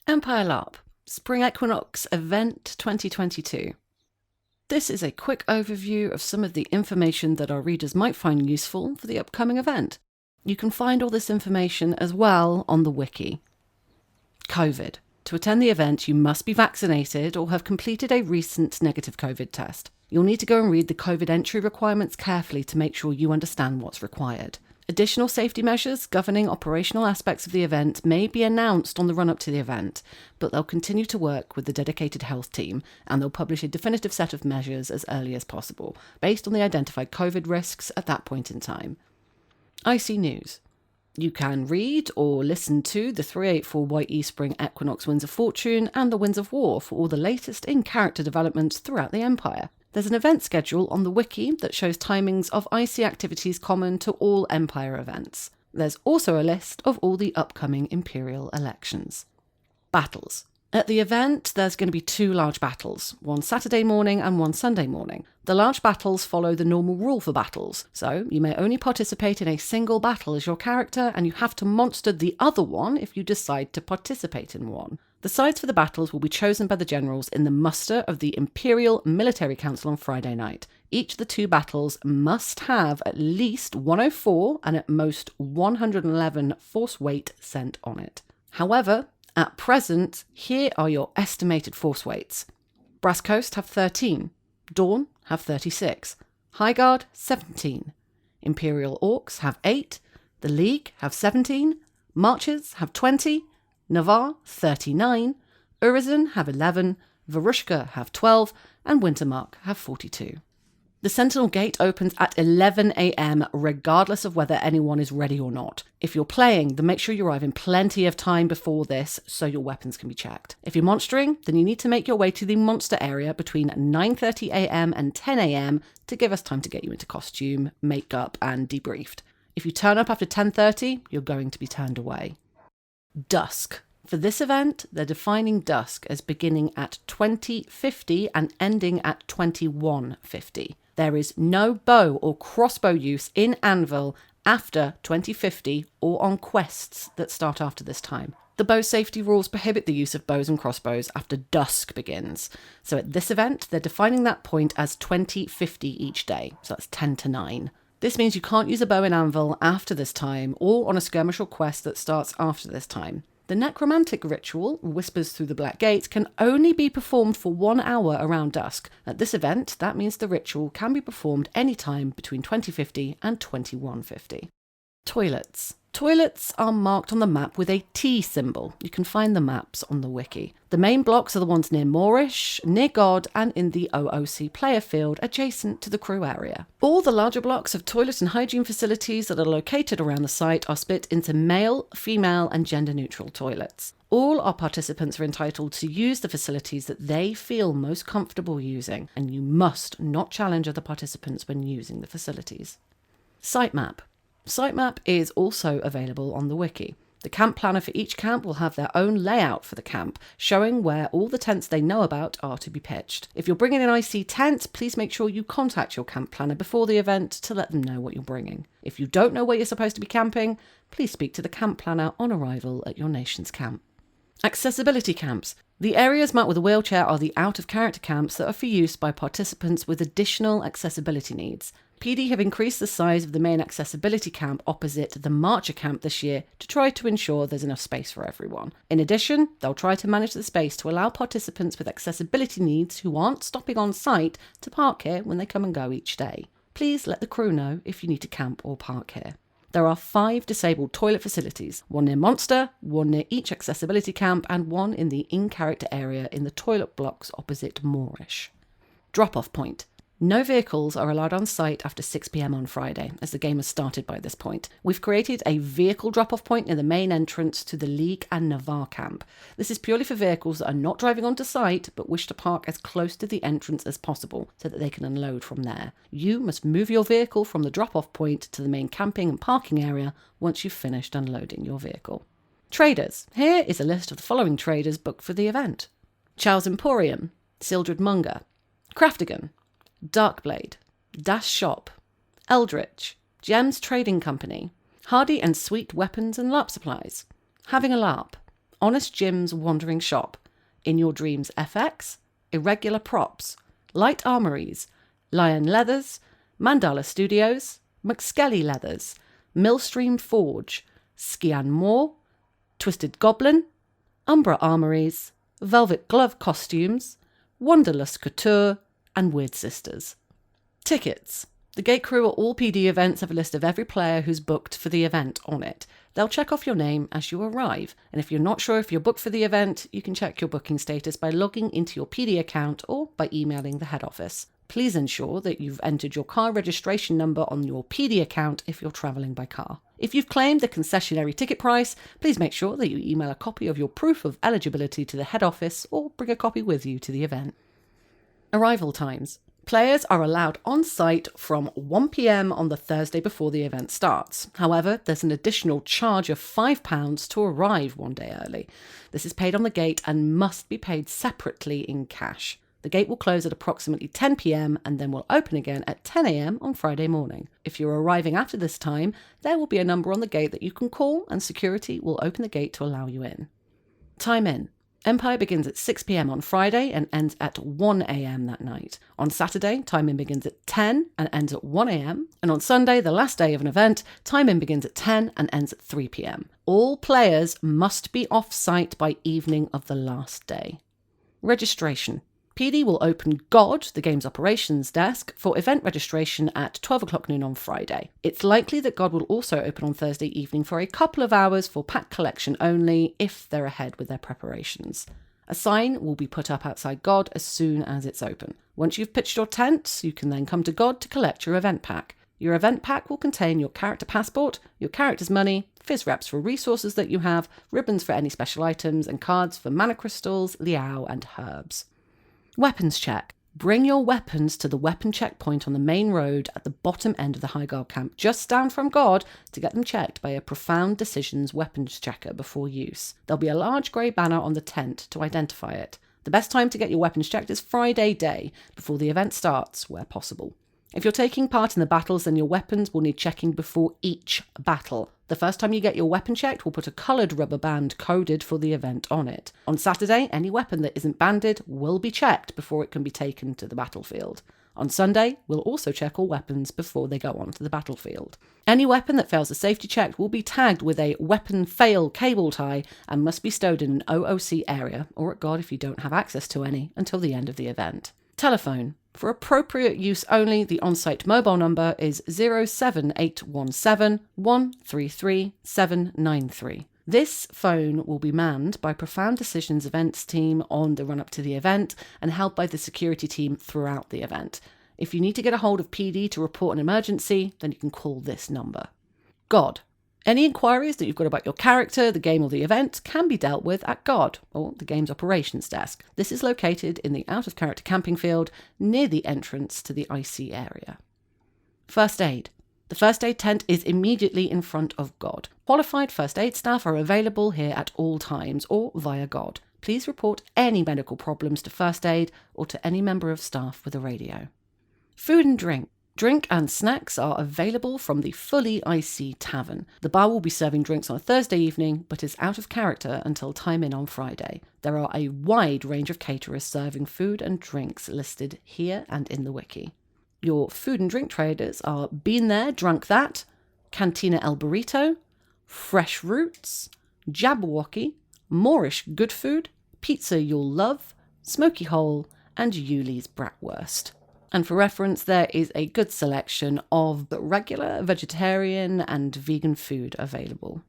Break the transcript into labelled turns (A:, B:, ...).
A: Empire LRP, Spring Equinox Event 2022. This is a quick overview of some of the information that our readers might find useful for the upcoming event. You can find all this information as well on the wiki. COVID. To attend the event, you must be vaccinated or have completed a recent negative COVID test. You'll need to go and read the COVID entry requirements carefully to make sure you understand what's required. Additional safety measures governing operational aspects of the event may be announced on the run-up to the event, but they'll continue to work with the dedicated health team, and they'll publish a definitive set of measures as early as possible, based on the identified COVID risks at that point in time. IC News. You can read or listen to the 384 YE Spring Equinox Winds of Fortune and the Winds of War for all the latest in character developments throughout the Empire. There's an event schedule on the wiki that shows timings of IC activities common to all Empire events. There's also a list of all the upcoming Imperial elections. Battles. At the event, there's going to be 2 large battles, one Saturday morning and one Sunday morning. The large battles follow the normal rule for battles, so you may only participate in a single battle as your character, and you have to monster the other one if you decide to participate in one. The sides for the battles will be chosen by the generals in the muster of the Imperial Military Council on Friday night. Each of the 2 battles must have at least 104 and at most 111 force weight sent on it. However, at present, here are your estimated force weights. Brass Coast have 13, Dawn have 36, Highguard 17, Imperial Orcs have 8, the League have 17, Marches have 20, Navarre 39, Urizen have 11, Varushka have 12, and Wintermark have 42. The Sentinel Gate opens at 11 AM regardless of whether anyone is ready or not. If you're playing, then make sure you arrive in plenty of time before this so your weapons can be checked. If you're monstering, then you need to make your way to the monster area between 9:30 AM and 10 AM to give us time to get you into costume, makeup, and debriefed. If you turn up after 10:30, you're going to be turned away. Dusk. For this event, they're defining Dusk as beginning at 2050 and ending at 2150. There is no bow or crossbow use in Anvil after 2050 or on quests that start after this time. The bow safety rules prohibit the use of bows and crossbows after dusk begins. So at this event, they're defining that point as 2050 each day. So that's 10 to 9. This means you can't use a bow in Anvil after this time or on a skirmish or quest that starts after this time. The necromantic ritual, Whispers Through the Black Gate, can only be performed for 1 hour around dusk. At this event, that means the ritual can be performed anytime between 2050 and 2150. Toilets. Toilets are marked on the map with a T symbol. You can find the maps on the wiki. The main blocks are the ones near Moorish, near God, and in the OOC player field adjacent to the crew area. All the larger blocks of toilet and hygiene facilities that are located around the site are split into male, female, and gender-neutral toilets. All our participants are entitled to use the facilities that they feel most comfortable using, and you must not challenge other participants when using the facilities. Sitemap. Sitemap is also available on the wiki. The camp planner for each camp will have their own layout for the camp, showing where all the tents they know about are to be pitched. If you're bringing an IC tent, please make sure you contact your camp planner before the event to let them know what you're bringing. If you don't know where you're supposed to be camping, please speak to the camp planner on arrival at your nation's camp. Accessibility camps. The areas marked with a wheelchair are the out-of-character camps that are for use by participants with additional accessibility needs. PD have increased the size of the main accessibility camp opposite the Marcher camp this year to try to ensure there's enough space for everyone. In addition, they'll try to manage the space to allow participants with accessibility needs who aren't stopping on site to park here when they come and go each day. Please let the crew know if you need to camp or park here. There are 5 disabled toilet facilities, one near Monster, one near each accessibility camp, and one in the in-character area in the toilet blocks opposite Moorish. Drop-off point. No vehicles are allowed on site after 6 PM on Friday, as the game has started by this point. We've created a vehicle drop-off point near the main entrance to the League and Navarre camp. This is purely for vehicles that are not driving onto site, but wish to park as close to the entrance as possible, so that they can unload from there. You must move your vehicle from the drop-off point to the main camping and parking area once you've finished unloading your vehicle. Traders. Here is a list of the following traders booked for the event. Charles Emporium, Sildred Munger, Craftigan, Darkblade, Dash Shop, Eldritch, Gems Trading Company, Hardy and Sweet Weapons and LARP Supplies, Having a LARP, Honest Jim's Wandering Shop, In Your Dreams FX, Irregular Props, Light Armories, Lion Leathers, Mandala Studios, McSkelly Leathers, Millstream Forge, Skian Moore, Twisted Goblin, Umbra Armories, Velvet Glove Costumes, Wanderlust Couture, and Weird Sisters. Tickets. The Gate Crew at all PD events have a list of every player who's booked for the event on it. They'll check off your name as you arrive, and if you're not sure if you're booked for the event, you can check your booking status by logging into your PD account or by emailing the head office. Please ensure that you've entered your car registration number on your PD account if you're travelling by car. If you've claimed the concessionary ticket price, please make sure that you email a copy of your proof of eligibility to the head office or bring a copy with you to the event. Arrival times. Players are allowed on site from 1 p.m. on the Thursday before the event starts. However, there's an additional charge of £5 to arrive one day early. This is paid on the gate and must be paid separately in cash. The gate will close at approximately 10 p.m. and then will open again at 10 a.m. on Friday morning. If you're arriving after this time, there will be a number on the gate that you can call and security will open the gate to allow you in. Time in. Empire begins at 6 p.m. on Friday and ends at 1 a.m. that night. On Saturday, time in begins at 10 and ends at 1 a.m. And on Sunday, the last day of an event, time in begins at 10 and ends at 3 p.m. All players must be off-site by evening of the last day. Registration. PD will open God, the game's operations desk, for event registration at 12 o'clock noon on Friday. It's likely that God will also open on Thursday evening for a couple of hours for pack collection only if they're ahead with their preparations. A sign will be put up outside God as soon as it's open. Once you've pitched your tent, you can then come to God to collect your event pack. Your event pack will contain your character passport, your character's money, fizz wraps for resources that you have, ribbons for any special items, and cards for mana crystals, liao, and herbs. Weapons check. Bring your weapons to the weapon checkpoint on the main road at the bottom end of the Highguard camp, just down from God, to get them checked by a Profound Decisions weapons checker before use. There'll be a large grey banner on the tent to identify it. The best time to get your weapons checked is Friday day, before the event starts, where possible. If you're taking part in the battles, then your weapons will need checking before each battle. The first time you get your weapon checked, we'll put a coloured rubber band coded for the event on it. On Saturday, any weapon that isn't banded will be checked before it can be taken to the battlefield. On Sunday, we'll also check all weapons before they go onto the battlefield. Any weapon that fails the safety check will be tagged with a weapon fail cable tie and must be stowed in an OOC area, or at God if you don't have access to any, until the end of the event. Telephone. For appropriate use only, the on-site mobile number is 07817 133 793. This phone will be manned by Profound Decisions events team on the run-up to the event and held by the security team throughout the event. If you need to get a hold of PD to report an emergency, then you can call this number. God. Any inquiries that you've got about your character, the game or the event can be dealt with at God, or the game's operations desk. This is located in the out-of-character camping field near the entrance to the IC area. First aid. The first aid tent is immediately in front of God. Qualified first aid staff are available here at all times or via God. Please report any medical problems to first aid or to any member of staff with a radio. Food and drink. Drink and snacks are available from the Fully IC Tavern. The bar will be serving drinks on a Thursday evening, but is out of character until time in on Friday. There are a wide range of caterers serving food and drinks listed here and in the wiki. Your food and drink traders are Been There, Drunk That, Cantina El Burrito, Fresh Roots, Jabberwocky, Moorish Good Food, Pizza You'll Love, Smoky Hole, and Yuli's Bratwurst. And for reference, there is a good selection of regular, vegetarian and vegan food available.